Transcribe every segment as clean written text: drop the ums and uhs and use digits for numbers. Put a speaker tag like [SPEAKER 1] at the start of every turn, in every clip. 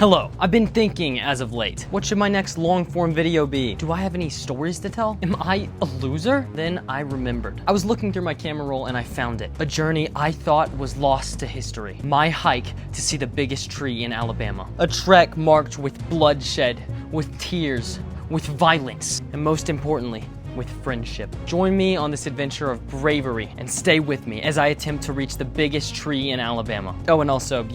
[SPEAKER 1] Hello, I've been thinking as of late, what should my next long-form video be? Do I have any stories to tell? Am I a loser? Then I remembered. I was looking through my camera roll and I found it. A journey I thought was lost to history. My hike to see the biggest tree in Alabama. A trek marked with bloodshed, with tears, with violence, and most importantly, with friendship. Join me on this adventure of bravery and stay with me as I attempt to reach the biggest tree in Alabama. Oh, and also,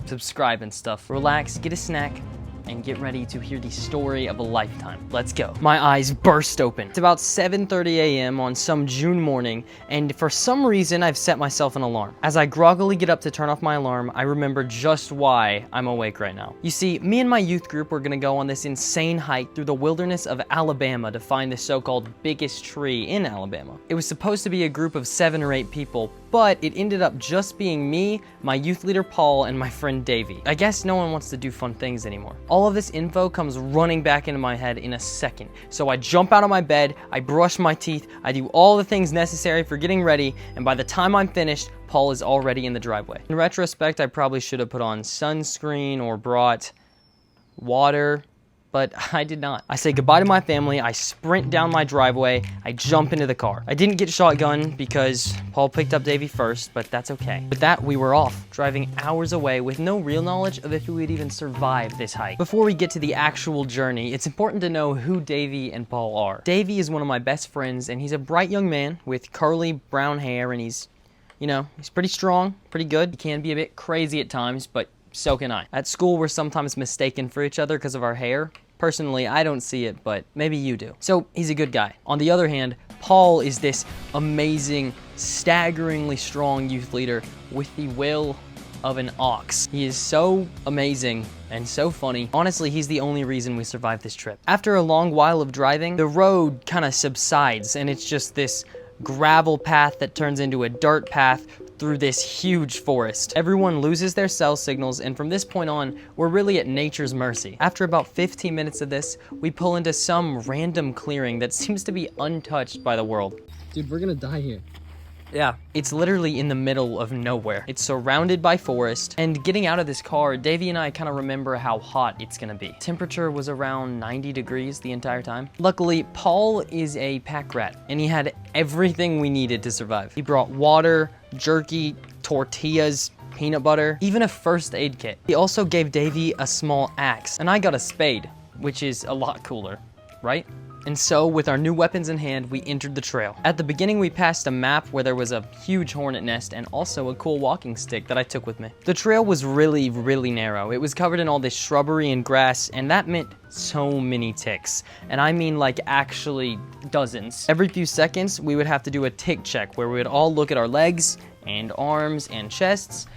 [SPEAKER 1] subscribe and stuff. Relax, get a snack, and get ready to hear the story of a lifetime. Let's go. My eyes burst open. It's about 7:30 a.m. on some June morning, and for some reason, I've set myself an alarm. As I groggily get up to turn off my alarm, I remember just why I'm awake right now. You see, me and my youth group were gonna go on this insane hike through the wilderness of Alabama to find the so-called biggest tree in Alabama. It was supposed to be a group of 7 or 8 people, but it ended up just being me, my youth leader Paul, and my friend Davey. I guess no one wants to do fun things anymore. All of this info comes running back into my head in a second. So I jump out of my bed, I brush my teeth, I do all the things necessary for getting ready, and by the time I'm finished, Paul is already in the driveway. In retrospect, I probably should have put on sunscreen or brought water, but I did not. I say goodbye to my family, I sprint down my driveway, I jump into the car. I didn't get shotgun because Paul picked up Davey first, but that's okay. With that, we were off, driving hours away with no real knowledge of if we would even survive this hike. Before we get to the actual journey, it's important to know who Davey and Paul are. Davey is one of my best friends, and he's a bright young man with curly brown hair, and he's pretty strong, pretty good. He can be a bit crazy at times, but so can I. At school, we're sometimes mistaken for each other because of our hair. Personally, I don't see it, but maybe you do. So he's a good guy. On the other hand, Paul is this amazing, staggeringly strong youth leader with the will of an ox. He is so amazing and so funny. Honestly, he's the only reason we survived this trip. After a long while of driving, the road kind of subsides and it's just this gravel path that turns into a dirt path through this huge forest. Everyone loses their cell signals, and from this point on, we're really at nature's mercy. After about 15 minutes of this, we pull into some random clearing that seems to be untouched by the world.
[SPEAKER 2] Dude, we're gonna die here.
[SPEAKER 1] Yeah, it's literally in the middle of nowhere. It's surrounded by forest, and getting out of this car, Davey and I kind of remember how hot it's gonna be. Temperature was around 90 degrees the entire time. Luckily, Paul is a pack rat, and he had everything we needed to survive. He brought water, jerky, tortillas, peanut butter, even a first aid kit. He also gave Davey a small axe, and I got a spade, which is a lot cooler, right? And so, with our new weapons in hand, we entered the trail. At the beginning, we passed a map where there was a huge hornet nest and also a cool walking stick that I took with me. The trail was really, really narrow. It was covered in all this shrubbery and grass, and that meant so many ticks. And I mean like actually dozens. Every few seconds, we would have to do a tick check where we would all look at our legs and arms and chests.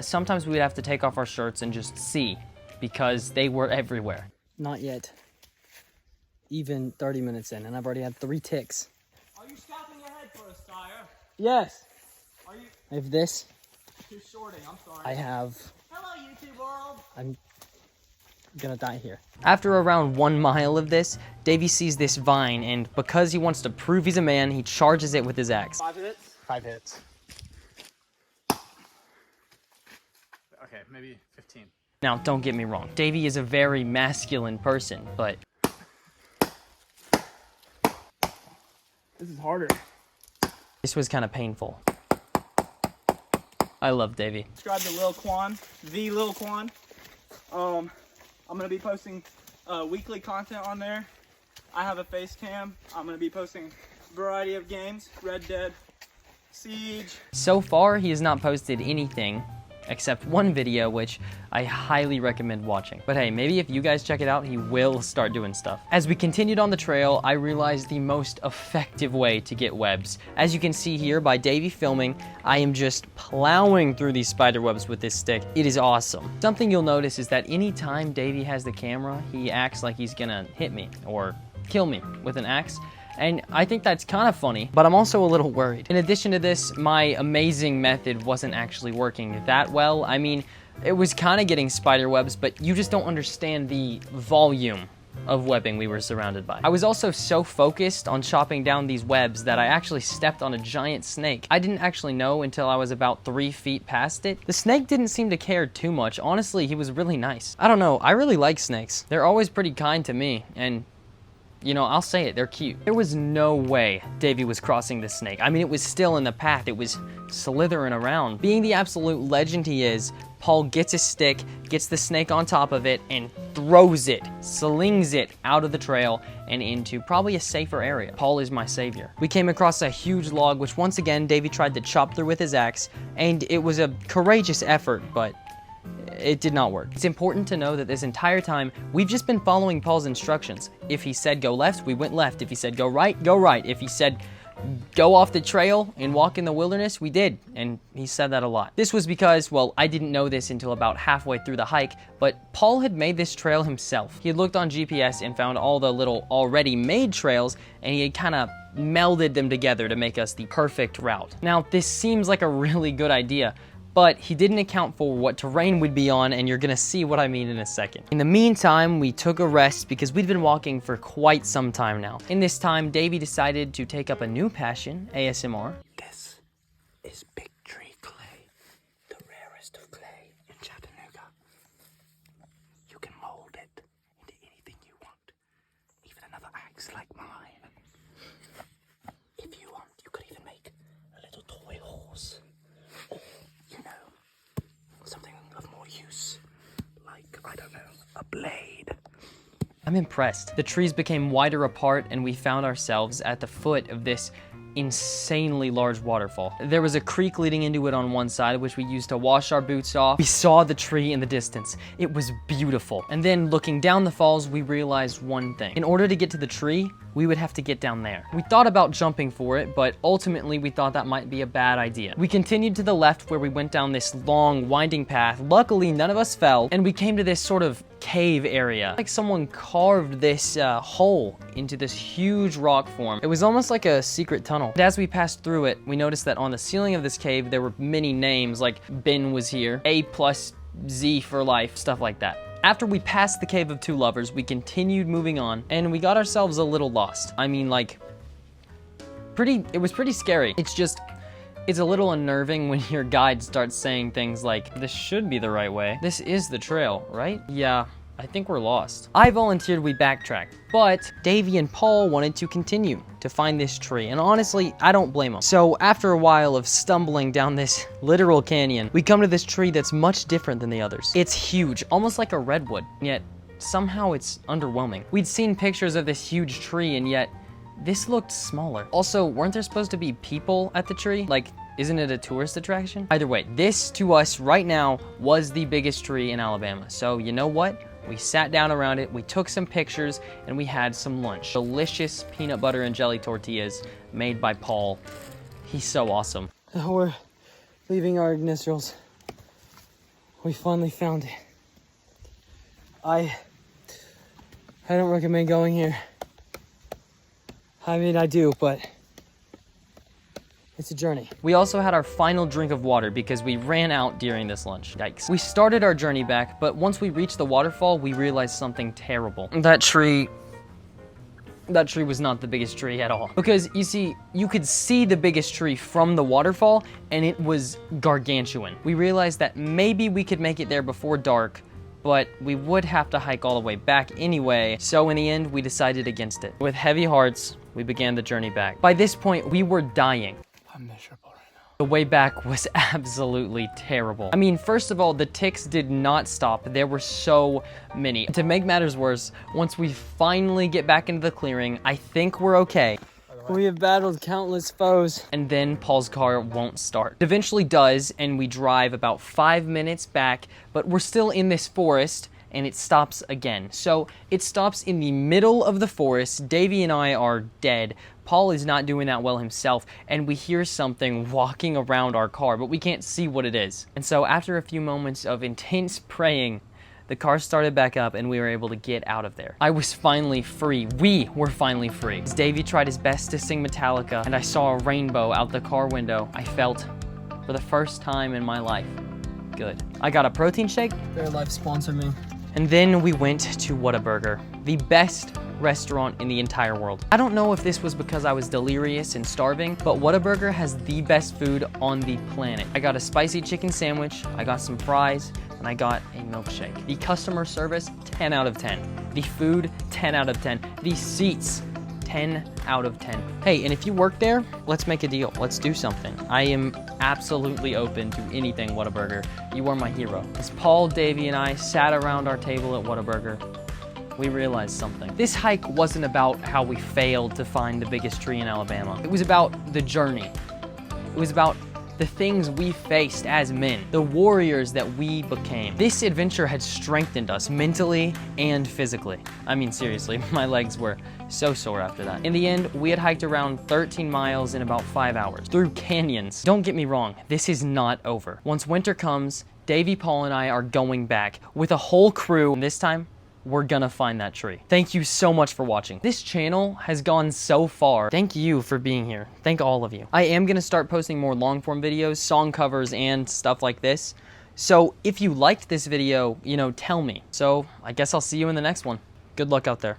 [SPEAKER 1] Sometimes we would have to take off our shirts and just see because they were everywhere.
[SPEAKER 2] Not yet. Even 30 minutes in, and I've already had 3 ticks.
[SPEAKER 3] Are you scalping your head for us, Sire?
[SPEAKER 2] Yes.
[SPEAKER 3] Are you
[SPEAKER 2] I have this.
[SPEAKER 3] too shorting? I'm sorry.
[SPEAKER 2] I have.
[SPEAKER 3] Hello, YouTube world.
[SPEAKER 2] I'm gonna die here.
[SPEAKER 1] After around 1 mile of this, Davey sees this vine, and because he wants to prove he's a man, he charges it with his axe.
[SPEAKER 3] 5 hits?
[SPEAKER 2] 5 hits.
[SPEAKER 3] Okay, maybe 15.
[SPEAKER 1] Now, don't get me wrong, Davey is a very masculine person, but
[SPEAKER 3] This is harder.
[SPEAKER 1] this was kind of painful. I love Davey.
[SPEAKER 3] Subscribe to Lil Quan, the Lil Quan. I'm gonna be posting weekly content on there. I have a face cam. I'm gonna be posting a variety of games: Red Dead, Siege.
[SPEAKER 1] So far, he has not posted anything except one video, which I highly recommend watching. But hey, maybe if you guys check it out, he will start doing stuff. As we continued on the trail, I realized the most effective way to get webs. As you can see here by Davey filming, I am just plowing through these spider webs with this stick. It is awesome. Something you'll notice is that anytime Davey has the camera, he acts like he's gonna hit me or kill me with an axe. And I think that's kind of funny, but I'm also a little worried. In addition to this, my amazing method wasn't actually working that well. I mean, it was kind of getting spider webs, but you just don't understand the volume of webbing we were surrounded by. I was also so focused on chopping down these webs that I actually stepped on a giant snake. I didn't actually know until I was about 3 feet past it. The snake didn't seem to care too much. Honestly, he was really nice. I don't know, I really like snakes. They're always pretty kind to me, and you know, I'll say it, they're cute. There was no way Davey was crossing this snake. I mean, it was still in the path. It was slithering around. Being the absolute legend he is, Paul gets a stick, gets the snake on top of it, and throws it, slings it out of the trail and into probably a safer area. Paul is my savior. We came across a huge log, which once again, Davey tried to chop through with his axe, and it was a courageous effort, but it did not work. It's important to know that this entire time, we've just been following Paul's instructions. If he said go left, we went left. If he said go right, go right. If he said go off the trail and walk in the wilderness, we did, and he said that a lot. This was because, well, I didn't know this until about halfway through the hike, but Paul had made this trail himself. He had looked on GPS and found all the little already made trails, and he had kind of melded them together to make us the perfect route. Now, this seems like a really good idea, but he didn't account for what terrain we'd be on, and you're gonna see what I mean in a second. In the meantime, we took a rest because we'd been walking for quite some time now. In this time, Davey decided to take up a new passion, ASMR.
[SPEAKER 4] This is big tree clay, the rarest of clay in Chattanooga. You can mold it into anything you want, even another axe like mine. If you want, you could even make a little toy horse. Or, you know, something of more use, like, I don't know, a blade.
[SPEAKER 1] I'm impressed. The trees became wider apart, and we found ourselves at the foot of this insanely large waterfall. There was a creek leading into it on one side, which we used to wash our boots off. We saw the tree in the distance. It was beautiful. And then looking down the falls, we realized one thing. In order to get to the tree, we would have to get down there. We thought about jumping for it, but ultimately we thought that might be a bad idea. We continued to the left where we went down this long, winding path. Luckily, none of us fell, and we came to this sort of cave area. Like someone carved this hole into this huge rock form. It was almost like a secret tunnel. And as we passed through it, we noticed that on the ceiling of this cave, there were many names, like Ben was here, A+Z for life, stuff like that. After we passed the Cave of Two Lovers, we continued moving on, and we got ourselves a little lost. I mean, like, it was pretty scary. It's a little unnerving when your guide starts saying things like, this should be the right way. This is the trail, right? Yeah, I think we're lost. I volunteered we backtrack, but Davey and Paul wanted to continue to find this tree, and honestly, I don't blame them. So after a while of stumbling down this literal canyon, we come to this tree that's much different than the others. It's huge, almost like a redwood, yet somehow it's underwhelming. We'd seen pictures of this huge tree, and yet this looked smaller. Also, weren't there supposed to be people at the tree? Like, isn't it a tourist attraction? Either way, this to us right now was the biggest tree in Alabama. So you know what? We sat down around it, we took some pictures, and we had some lunch. Delicious peanut butter and jelly tortillas made by Paul. He's so awesome.
[SPEAKER 2] We're leaving our initials. We finally found it. I don't recommend going here. I mean, I do, but it's a journey.
[SPEAKER 1] We also had our final drink of water because we ran out during this lunch. Yikes. We started our journey back, but once we reached the waterfall, we realized something terrible. That tree was not the biggest tree at all. Because you see, you could see the biggest tree from the waterfall, and it was gargantuan. We realized that maybe we could make it there before dark, but we would have to hike all the way back anyway, so in the end, we decided against it. With heavy hearts, we began the journey back. By this point, we were dying.
[SPEAKER 4] I'm miserable right now.
[SPEAKER 1] The way back was absolutely terrible. I mean, first of all, the ticks did not stop. There were so many. To make matters worse, once we finally get back into the clearing, I think we're okay.
[SPEAKER 2] We have battled countless foes.
[SPEAKER 1] And then Paul's car won't start. It eventually does, and we drive about 5 minutes back, but we're still in this forest, and it stops again. So it stops in the middle of the forest. Davey and I are dead. Paul is not doing that well himself, and we hear something walking around our car, but we can't see what it is. And so after a few moments of intense praying, the car started back up and we were able to get out of there. I was finally free. We were finally free. As Davey tried his best to sing Metallica and I saw a rainbow out the car window, I felt, for the first time in my life, good. I got a protein shake.
[SPEAKER 2] Their life sponsored me.
[SPEAKER 1] And then we went to Whataburger, the best restaurant in the entire world. I don't know if this was because I was delirious and starving, but Whataburger has the best food on the planet. I got a spicy chicken sandwich, I got some fries, and I got a milkshake. The customer service, 10 out of 10. The food, 10 out of 10. The seats, 10 out of 10. Hey, and if you work there, let's make a deal. Let's do something. I am absolutely open to anything Whataburger. You are my hero. As Paul, Davey, and I sat around our table at Whataburger, we realized something. This hike wasn't about how we failed to find the biggest tree in Alabama. It was about the journey. It was about the things we faced as men, the warriors that we became. This adventure had strengthened us mentally and physically. I mean, seriously, my legs were so sore after that. In the end, we had hiked around 13 miles in about 5 hours through canyons. Don't get me wrong, this is not over. Once winter comes, Davey, Paul, and I are going back with a whole crew, and this time, we're gonna find that tree. Thank you so much for watching. This channel has gone so far. Thank you for being here. Thank all of you. I am gonna start posting more long form videos, song covers, and stuff like this. So if you liked this video, tell me. So I guess I'll see you in the next one. Good luck out there.